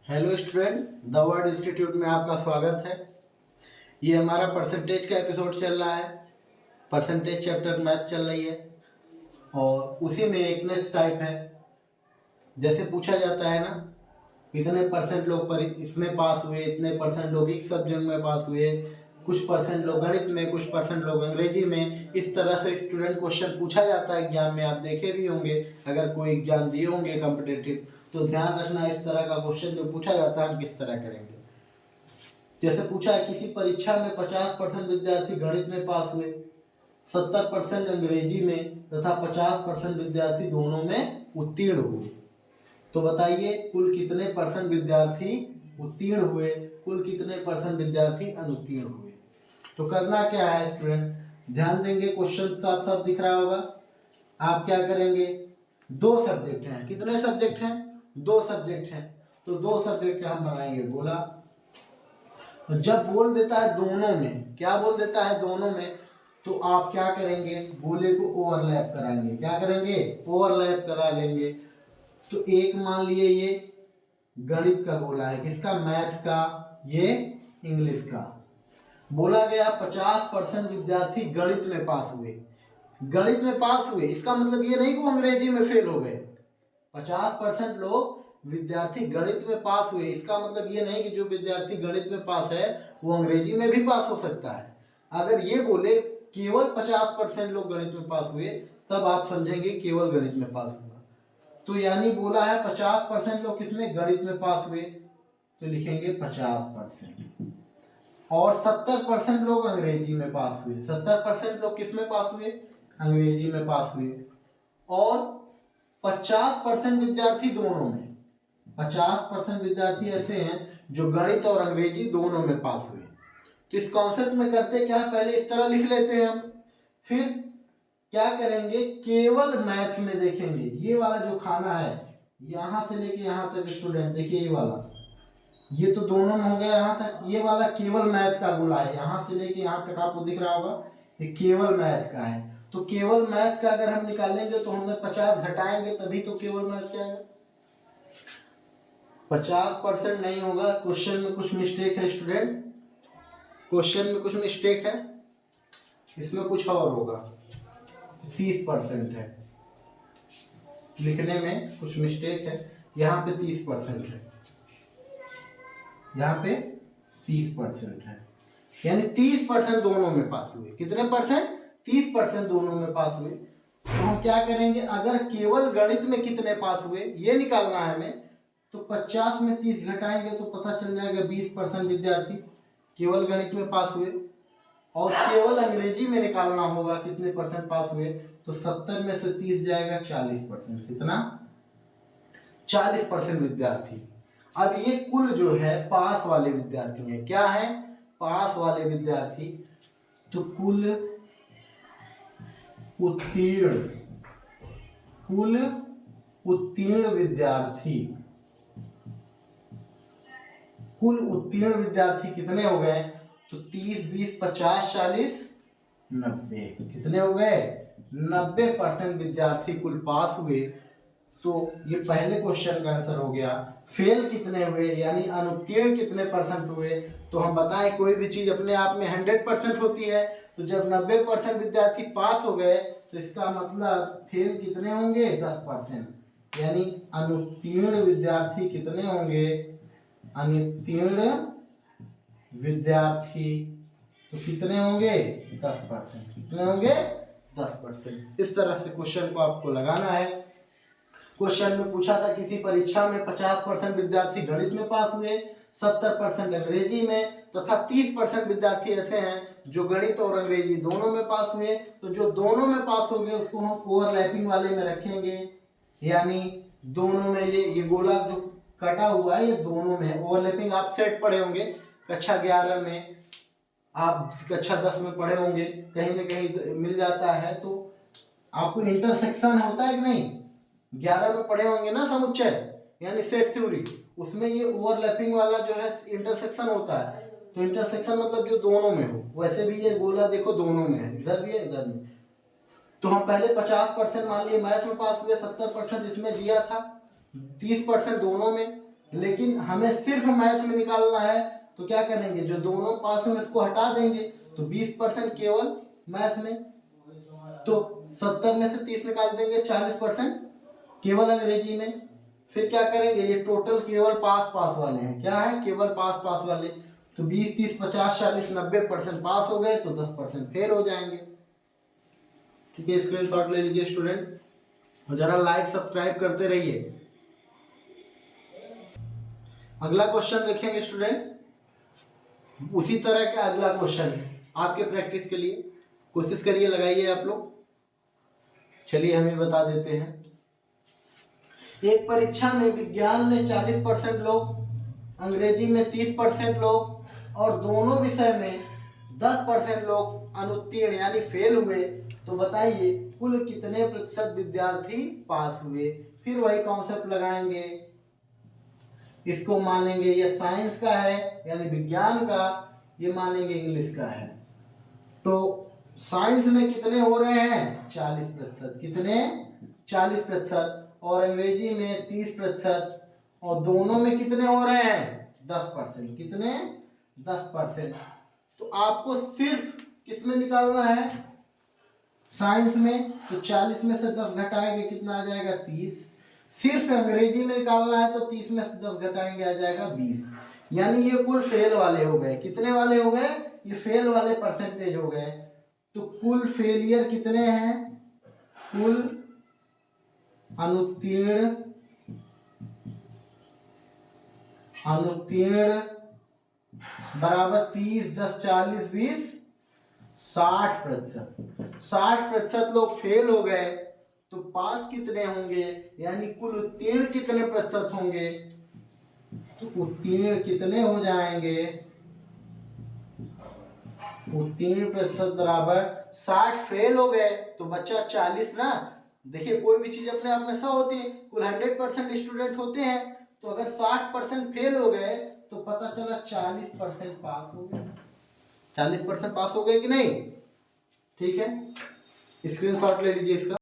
Hello student, the word institute में आपका स्वागत है। ये हमारा परसेंटेज का एपिसोड चल रहा है। परसेंटेज चैप्टर मैथ चल रही है और उसी में एक नेक्स्ट टाइप है। जैसे पूछा जाता है ना, इतने परसेंट लोग पर इसमें पास हुए, इतने परसेंट लोग इस सब्जेक्ट में पास हुए, कुछ परसेंट लोग गणित में, कुछ परसेंट लोग अंग्रेजी में। इस तरह से स्टूडेंट क्वेश्चन पूछा जाता है एग्जाम में। आप देखे भी होंगे, अगर कोई एग्जाम दिए होंगे कॉम्पिटिटिव, तो ध्यान रखना इस तरह का क्वेश्चन जो पूछा जाता है हम किस तरह करेंगे। जैसे पूछा है, किसी परीक्षा में 50% विद्यार्थी गणित में पास हुए, 70% अंग्रेजी में तथा 50% विद्यार्थी दोनों में उत्तीर्ण हुए। तो बताइए कुल कितने परसेंट विद्यार्थी उत्तीर्ण हुए, कुल कितने परसेंट विद्यार्थी अनुत्तीर्ण हुए। तो करना क्या है स्टूडेंट, ध्यान देंगे, क्वेश्चन साफ साफ दिख रहा होगा। आप क्या करेंगे, दो सब्जेक्ट हैं, कितने सब्जेक्ट हैं, दो सब्जेक्ट हैं, तो दो सब्जेक्ट हम बनाएंगे गोला। तो जब बोल देता है दोनों में, क्या बोल देता है दोनों में, तो आप क्या करेंगे, गोले को ओवरलैप कराएंगे। क्या करेंगे, ओवरलैप करा लेंगे। तो एक मान लिए ये गणित का गोला है, किसका, मैथ का, ये इंग्लिश का। बोला गया 50% विद्यार्थी गणित में पास हुए। गणित में पास हुए इसका मतलब ये नहीं कि वो अंग्रेजी में फेल हो गए। 50% लोग विद्यार्थी गणित में पास हुए, इसका मतलब ये नहीं कि जो विद्यार्थी गणित में पास है वो अंग्रेजी में भी पास हो सकता है। अगर ये बोले केवल 50% लोग गणित में पास हुए, तब आप समझेंगे केवल गणित में पास हुआ। तो यानी बोला है 50% लोग किसमें, गणित में पास हुए, तो लिखेंगे 50%। और 70% लोग अंग्रेजी में पास हुए। 70% लोग किस में पास हुए, अंग्रेजी में पास हुए। और 50% विद्यार्थी दोनों में, 50% विद्यार्थी ऐसे हैं जो गणित और अंग्रेजी दोनों में पास हुए। तो इस कॉन्सेप्ट में करते क्या है, पहले इस तरह लिख लेते हैं हम, फिर क्या करेंगे, केवल मैथ में देखेंगे। ये वाला जो खाना है, यहां से लेके यहां तक स्टूडेंट देखिए, ये वाला, ये तो दोनों में हो गया यहाँ तक। ये वाला केवल मैथ का गोला है, यहाँ से लेके यहाँ तक आपको दिख रहा होगा, ये केवल मैथ का है। तो केवल मैथ का अगर हम निकालेंगे तो हमें 50 घटाएंगे, तभी तो केवल मैथ का आएगा। 50% नहीं होगा, क्वेश्चन में कुछ मिस्टेक है स्टूडेंट, क्वेश्चन में कुछ मिस्टेक है, इसमें कुछ और होगा। 30% है, लिखने में कुछ मिस्टेक है, यहाँ पे 30% है, यहाँ पे 30% है, यानी 30% दोनों में पास हुए। कितने परसेंट, 30% दोनों में पास हुए। तो हम क्या करेंगे, अगर केवल गणित में कितने पास हुए ये निकालना है हमें, तो 50 में 30 घटाएंगे तो पता चल जाएगा 20% विद्यार्थी केवल गणित में पास हुए। और केवल अंग्रेजी में निकालना होगा कितने परसेंट पास हुए, तो 70 में से 30 जाएगा 40%। कितना, 40% विद्यार्थी। अब ये कुल जो है पास वाले विद्यार्थी हैं, क्या है, पास वाले विद्यार्थी। तो कुल उत्तीर्ण, कुल उत्तीर्ण विद्यार्थी, कुल उत्तीर्ण विद्यार्थी कितने हो गए, तो 30, 20, 50, 40, 90, कितने हो गए, 90% विद्यार्थी कुल पास हुए। तो ये पहले क्वेश्चन का आंसर हो गया। फेल कितने हुए, यानी अनुत्तीर्ण कितने परसेंट हुए। तो हम बताएं कोई भी चीज अपने आप में 100% होती है, तो जब 90% विद्यार्थी पास हो गए तो इसका मतलब फेल कितने होंगे, 10%। यानी अनुत्तीर्ण विद्यार्थी कितने होंगे, अनुत्तीर्ण विद्यार्थी तो कितने होंगे, 10%। कितने होंगे, 10%। इस तरह से क्वेश्चन को आपको लगाना है। क्वेश्चन में पूछा था किसी परीक्षा में 50% विद्यार्थी गणित में पास हुए, 70% अंग्रेजी में तथा 30% विद्यार्थी ऐसे हैं जो गणित और अंग्रेजी दोनों में पास हुए। तो जो दोनों में पास हो गए उसको हम ओवरलैपिंग वाले में रखेंगे, यानी दोनों में ये गोला जो कटा हुआ है ये दोनों में है। ओवरलैपिंग आप सेट पढ़े होंगे कक्षा 11 में, आप कक्षा 10 में पढ़े होंगे, कहीं ना कहीं मिल जाता है। तो आपको इंटरसेक्शन होता है कि नहीं, 11 में पढ़े होंगे ना समुच्चय यानी सेट थ्योरी, उसमें ये ओवरलैपिंग वाला जो है इंटरसेक्शन होता है। तो इंटरसेक्शन मतलब जो दोनों में हो, वैसे भी ये गोला देखो दोनों में है, इधर भी है इधर में। तो हम पहले 50% मान लिए मैथ में पास हुए, 70% इसमें दिया था, 30% दोनों में, लेकिन हमें सिर्फ मैथ में निकालना है, तो क्या करेंगे, जो दोनों पास में इसको हटा देंगे, तो 20% केवल मैथ में, तो 70 में से 30 निकाल देंगे, 40% केवल अंग्रेजी में। फिर क्या करेंगे, ये टोटल केवल पास पास वाले हैं, क्या है, केवल पास पास वाले, तो 20 30 50 40 90% पास हो गए, तो 10% फेल हो जाएंगे। ठीक है, स्क्रीनशॉट ले लीजिए स्टूडेंट, और जरा लाइक सब्सक्राइब करते रहिए। अगला क्वेश्चन देखेंगे स्टूडेंट, उसी तरह का अगला क्वेश्चन आपके प्रैक्टिस के लिए, कोशिश करिए, लगाइए आप लोग। चलिए हम ही बता देते हैं। एक परीक्षा में विज्ञान में 40% लोग, अंग्रेजी में 30% लोग और दोनों विषय में 10% लोग अनुत्तीर्ण यानी फेल हुए, तो बताइए कुल कितने प्रतिशत विद्यार्थी पास हुए। फिर वही कॉन्सेप्ट लगाएंगे, इसको मानेंगे ये साइंस का है यानी विज्ञान का, ये मानेंगे इंग्लिश का है। तो साइंस में कितने हो रहे हैं, 40%, कितने, 40%, और अंग्रेजी में 30%, और दोनों में कितने हो रहे हैं, 10%, कितने, 10%। तो आपको सिर्फ किस में निकालना है, साइंस में, तो 40 में से 10 घटाएंगे, कितना आ जाएगा, 30। सिर्फ अंग्रेजी में निकालना है, तो 30 में से 10 घटाएंगे, आ जाएगा 20। यानी ये कुल फेल वाले हो गए, कितने वाले हो गए, ये फेल वाले परसेंटेज हो गए। तो कुल फेलियर कितने हैं, कुल अनुत्तीर्ण बराबर 30 10 40 20 60%। 60% लोग फेल हो गए, तो पास कितने होंगे, यानी कुल उत्तीर्ण कितने प्रतिशत होंगे, तो उत्तीर्ण कितने हो जाएंगे, उत्तीर्ण प्रतिशत बराबर 60 फेल हो गए तो बच्चा 40 ना। देखिए कोई भी चीज अपने आप में 100 होती है, कुल 100% स्टूडेंट होते हैं, तो अगर 60% फेल हो गए तो पता चला 40% पास हो गए। 40% पास हो गए कि नहीं, ठीक है, स्क्रीनशॉट ले लीजिए इसका।